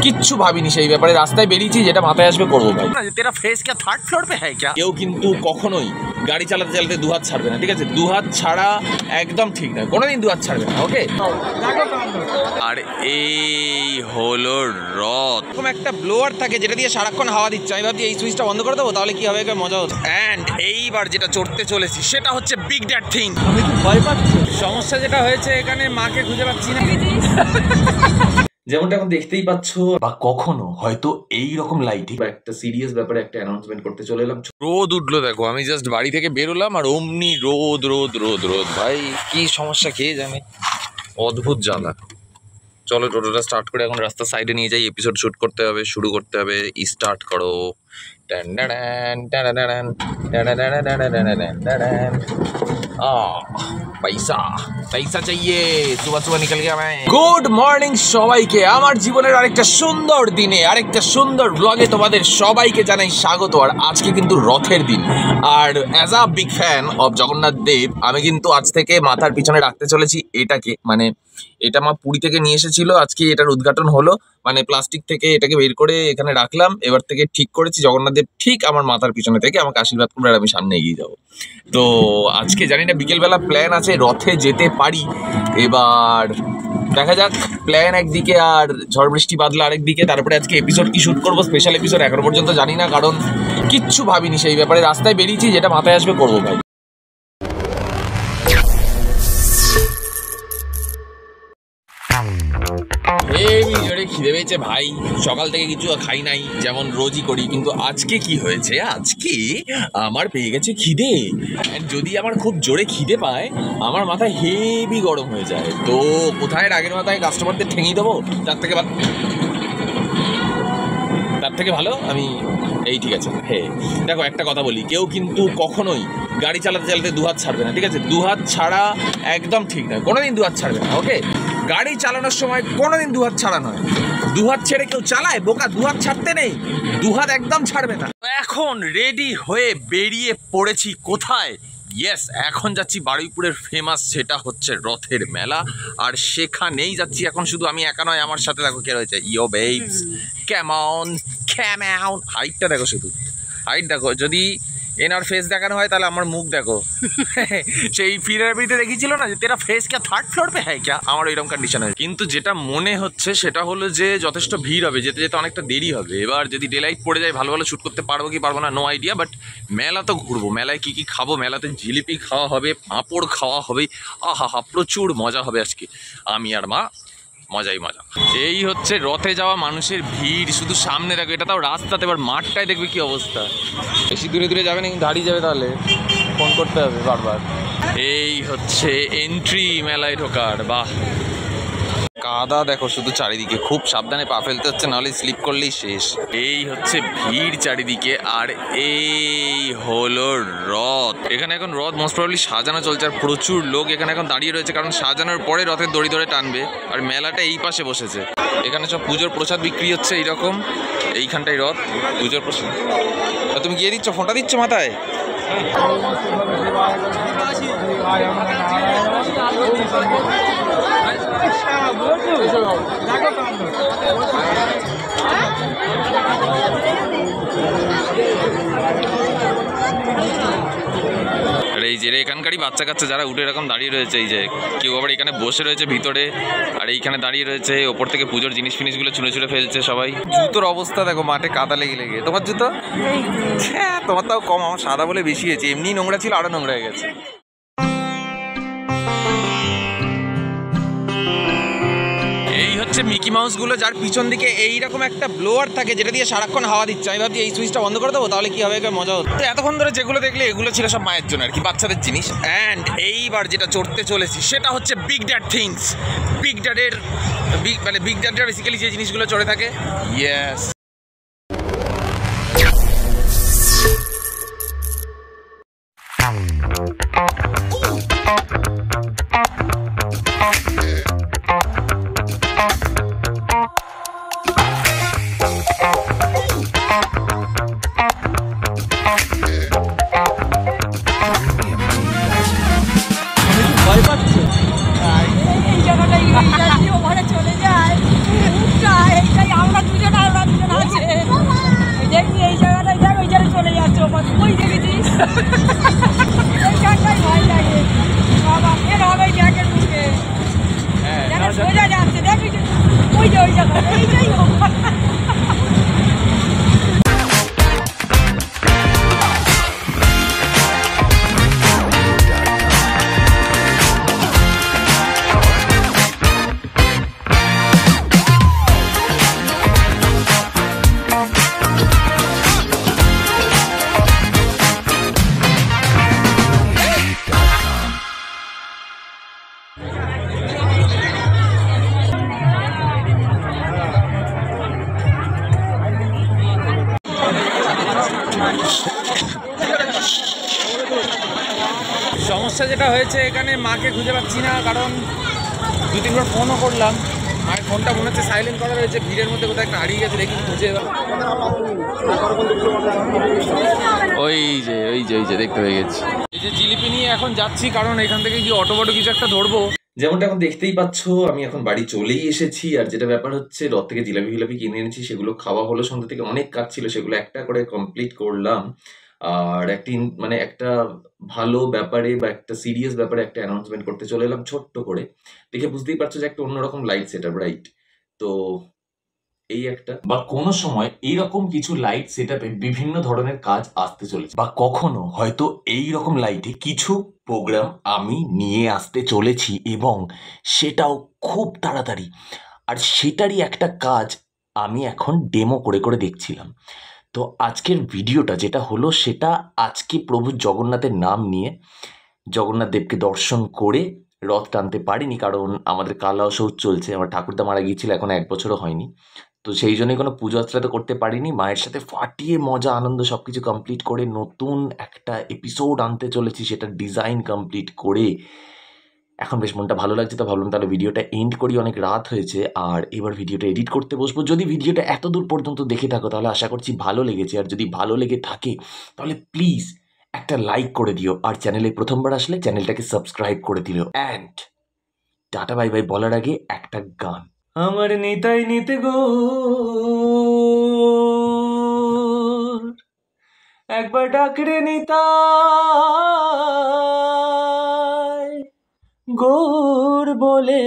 কিচ্ছু ভাবিনি সেই ব্যাপারে, রাস্তায় বেরিয়েছি, যেটা মাথায় আসবে করবো ভাই। তেরা ফেস কে থার্ড ফ্লোর পে হ্যায় ক্যা? কেউ কিন্তু কখনোই গাড়ি চালাতে চালাতে দুহাত ছাড়বে না, ঠিক আছে? দুহাত ছাড়া একদম ঠিক নয়, কোনোদিন দুহাত ছাড়বে না, ওকে? আর এই হলো রথ, এরকম একটা ব্লোয়ার থাকে যেটা দিয়ে সারাক্ষণ হাওয়া দিচ্ছে। আমি ভাবছি এই সুইচটা বন্ধ করে দেবো, তাহলে কি হবে, মজা হতো। অ্যান্ড এইবার যেটা চড়তে চলেছি সেটা হচ্ছে বিগ ড্যাড থিং। আমি তো ভয় পাচ্ছি। সমস্যা যেটা হয়েছে এখানে, মাকে খুঁজে পাচ্ছি না। যেমনটা এখন দেখতেই পাচ্ছ, বা কখনো হয়তো এইরকম লাইটিং বা একটা সিরিয়াস ব্যাপারে একটা অ্যানাউন্সমেন্ট করতে চলে এলাম। রোদ উঠলো দেখো, আমি জাস্ট বাড়ি থেকে বেরোলাম আর অমনি রোদ রোদ রোদ রোদ। ভাই কি সমস্যা কে জানে, অদ্ভুত জ্বালা। চলো টোটোটা স্টার্ট করে এখন রাস্তার সাইডে নিয়ে যাই, এপিসোড শুট করতে হবে, শুরু করতে হবে। স্টার্ট করো। পয়সা পয়সা চাইয়ে, সুবহ সুবহ নিকল গয়া मैं। গুড মর্নিং সবাইকে, আমার জীবনের আরেকটা সুন্দর দিনে, আরেকটা সুন্দর ব্লগে তোমাদের সবাইকে জানাই স্বাগত। আর আজকে কিন্তু রথের দিন, আর as a big fan of Jagannath Deb, আমি কিন্তু আজ থেকে মাথার পিছনে রাখতে চলেছি এটাকে। মানে এটা মা পুরী থেকে নিয়ে এসেছিল, আজকে এটার উদ্ঘাটন হলো। মানে প্লাস্টিক থেকে এটাকে বের করে এখানে রাখলাম, এবার থেকে ঠিক করেছি জগন্নাথ দেব ঠিক আমার মাথার পিছনে থেকে আমাকে আশীর্বাদ করবে, আর আমি সামনে এগিয়ে যাবো। তো আজকে জানি না বিকেলবেলা প্ল্যান আছে রথে যেতে পারি, এবার দেখা যাক। প্ল্যান একদিকে আর ঝড় বৃষ্টি বাদলা আরেকদিকে। তারপরে আজকে এপিসোড কি শুট করবো, স্পেশাল এপিসোড, এখনো পর্যন্ত জানি না, কারণ কিচ্ছু ভাবিনি সেই ব্যাপারে। রাস্তায় বেরিয়েছি, যেটা মাথায় আসবে করবো ভাই। হেবি জোরে খিদে পেয়েছে ভাই, সকাল থেকে কিছু খাই নাই, যেমন রোজই করি। কিন্তু আজকে কি হয়েছে, আজকে আমার পেয়ে গেছে খিদে। যদি আমার খুব জোরে খিদে পায়, আমার মাথায় হেভি গরম হয়ে যায়। তো কোথায় রাগের মাথায় কাস্টমারদের ঠেঙিয়ে দেবো, তার থেকে ভালো আমি এই, ঠিক আছে। হ্যাঁ দেখো, একটা কথা বলি, কেউ কিন্তু কখনোই গাড়ি চালাতে চালাতে দুহাত ছাড়বে না, ঠিক আছে? দুহাত ছাড়া একদম ঠিক নয়, কোনোদিন দুহাত ছাড়বে না, ওকে? গাড়ি চালানোর সময় কোনোদিন দুহাত ছাড়া নয়। দুহাত ছেড়ে কেউ চালায় বোকা, দুহাত ছাড়তে নেই, দুহাত একদম ছাড়বে না। এখন রেডি হয়ে বেরিয়ে পড়েছি কোথায়? ইয়েস, এখন যাচ্ছি বারুইপুরের ফেমাস, সেটা হচ্ছে রথের মেলা। আর সেখানেই যাচ্ছি এখন, শুধু আমি একা নয়, আমার সাথে দেখো কে রয়েছে। ইয়ো বেবস, কেমন কেমন, হাইটটা দেখো, শুধু হাইট দেখো। যদি এনার ফেস দেখানো হয় তাহলে আমার মুখ দেখো। সেই ফিরাবিতে দেখিয়েছিল না যে তেরা ফেস কে থার্ড ফ্লোর পে হ্যায় ক্যা, আমার ওইরকম কন্ডিশন হয়। কিন্তু যেটা মনে হচ্ছে সেটা হলো যে যথেষ্ট ভিড় হবে, যেতে যেতে অনেকটা দেরি হবে। এবার যদি ডে লাইট পড়ে যায়, ভালো ভালো শ্যুট করতে পারবো কি পারবো না নো আইডিয়া, বাট মেলা তো ঘুরবো। মেলায় কী কী খাবো, মেলাতে জিলিপি খাওয়া হবে, পাঁপড় খাওয়া হবে, আহা প্রচুর মজা হবে আজকে। আমি আর মা মজাই মজা। এই হচ্ছে রথে যাওয়া মানুষের ভিড়, শুধু সামনে দেখো, এটা তাও রাস্তাতে। এবার মাঠটায় দেখবে কি অবস্থা। বেশি দূরে দূরে যাবে না, কিন্তু দাঁড়িয়ে যাবে, তাহলে ফোন করতে হবে বারবার। এই হচ্ছে এন্ট্রি মেলায় ঢোকার। বাহ, কাদা দেখো শুধু চারিদিকে, খুব সাবধানে পা ফেলতে হচ্ছে, নাহলে স্লিপ করলেই শেষ। এই হচ্ছে ভিড় চারিদিকে, আর এই হলো রথ। এখানে এখন রথ মোস্ট প্রবাবলি সাজানো চলছে, আর প্রচুর লোক এখানে এখন দাঁড়িয়ে রয়েছে, কারণ সাজানোর পরে রথের দড়ি ধরে টানবে। আর মেলাটা এই পাশে বসেছে, এখানে সব পুজোর প্রসাদ বিক্রি হচ্ছে এইরকম। এইখানটাই রথ, পুজোর প্রসাদ। তুমি গিয়ে দিচ্ছ, ফোনটা দিচ্ছ মাথায়। আর এই যে এখানকারই বাচ্চা কাচ্চা যারা উঠে এরকম দাঁড়িয়ে রয়েছে, এই যে কেউ আবার এখানে বসে রয়েছে ভিতরে, আর এইখানে দাঁড়িয়ে রয়েছে, ওপর থেকে পুজোর জিনিস ফিনিসগুলো ছুঁড়ে ছুঁড়ে ফেলছে সবাই। জুতোর অবস্থা দেখো, মাঠে কাদা লেগে লেগে। তোমার জুতো? হ্যাঁ, তোমার তাও কম, আমার সাদা বলে বেশি হয়েছে, এমনি নোংরা ছিল, আরো নোংরা হয়ে গেছে। এই হচ্ছে মিকি মাউস গুলো, যার পিছন দিকে এইরকম একটা ব্লোয়ার থাকে যেটা দিয়ে সারাক্ষণ হাওয়া দিচ্ছে। আমি ভাবছি এই সুইচটা বন্ধ করে দেবো, তাহলে কি হবে, মজা হতো। তো এতক্ষণ ধরে যেগুলো দেখলে এগুলো ছিল সব মায়ের জন্য আর কি, বাচ্চাদের জিনিস। অ্যান্ড এইবার যেটা চড়তে চলেছি সেটা হচ্ছে বিগ ড্যাড থিংস। বিগ ড্যাডের বিগ ড্যাডের বেসিক্যালি যে জিনিসগুলো চড়ে থাকে। ইয়েস, এই জায়গাটা ওখানে চলে যায়, এইটাই আমরা সমস্যা যেটা হয়েছে এখানে মাকে খুঁজে পাচ্ছি না, কারণ 2-3বার ফোনও করলাম, মায়ের ফোনটা মনে হচ্ছে সাইলেন্ট করা রয়েছে, ভিড়ের মধ্যে কোথাও একটা হারিয়ে গেছে, দেখি খুঁজে। ওই যে দেখতে পেয়ে গেছি। এই যে জিলিপি নিয়ে এখন যাচ্ছি, কারণ এখান থেকে কি অটো কিছু একটা ধরবো। যেমনটা এখন দেখতেই পাচ্ছ, আমি এখন বাড়ি চলেই এসেছি। আর যেটা ব্যাপার হচ্ছে, রথ থেকে জিলাপি ফিলাপি কিনে এনেছি, সেগুলো খাওয়া হলো। সন্ধ্যা থেকে অনেক কাজ ছিল, সেগুলো একটা করে কমপ্লিট করলাম। আর মানে একটা ভালো ব্যাপারে বা একটা সিরিয়াস ব্যাপারে একটা অ্যানাউন্সমেন্ট করতে চলে এলাম ছোট্ট করে। দেখে বুঝতেই পারছো যে একটা অন্যরকম লাইট সেটআপ, রাইট? তো এই একটা বা কোনো সময় এইরকম কিছু লাইট সেটআপে বিভিন্ন ধরনের কাজ আসতে চলেছে, বা কখনো হয়তো এই রকম লাইটে কিছু প্রোগ্রাম আমি নিয়ে আসতে চলেছি, এবং সেটাও খুব তাড়াতাড়ি। আর সেটারই একটা কাজ আমি এখন ডেমো করে করে দেখছিলাম। তো আজকের ভিডিওটা যেটা হলো, সেটা আজকে প্রভু জগন্নাথের নাম নিয়ে জগন্নাথ দেবকে দর্শন করে রথ টানতে পারিনি, কারণ আমাদের কালা অসৌচ চলছে। আমার ঠাকুরদা মারা গিয়েছিল, এখন 1 বছরও হয়নি। তো সেই জন্যই কোনো পুজো আর্চা তো করতে পারিনি। মায়ের সাথে ফাটিয়ে মজা আনন্দ সব কিছু কমপ্লিট করে নতুন একটা এপিসোড আনতে চলেছি, সেটা ডিজাইন কমপ্লিট করে এখন বেশ মনটা ভালো লাগছে। তো ভাবলাম তাহলে ভিডিওটা এন্ড করি, অনেক রাত হয়েছে। আর এবার ভিডিওটা এডিট করতে বসবো। যদি ভিডিওটা এত দূর পর্যন্ত দেখে থাকো তাহলে আশা করছি ভালো লেগেছে। আর যদি ভালো লেগে থাকে তাহলে প্লিজ একটা লাইক করে দিও। আর চ্যানেলে প্রথমবার আসলে চ্যানেলটাকে সাবস্ক্রাইব করে দিও। অ্যান্ড টাটা বাই বাই বলার আগে একটা গান। আমার নিতাই নিতে গো, একবার ডাকরে নিতাই গৌর বলে।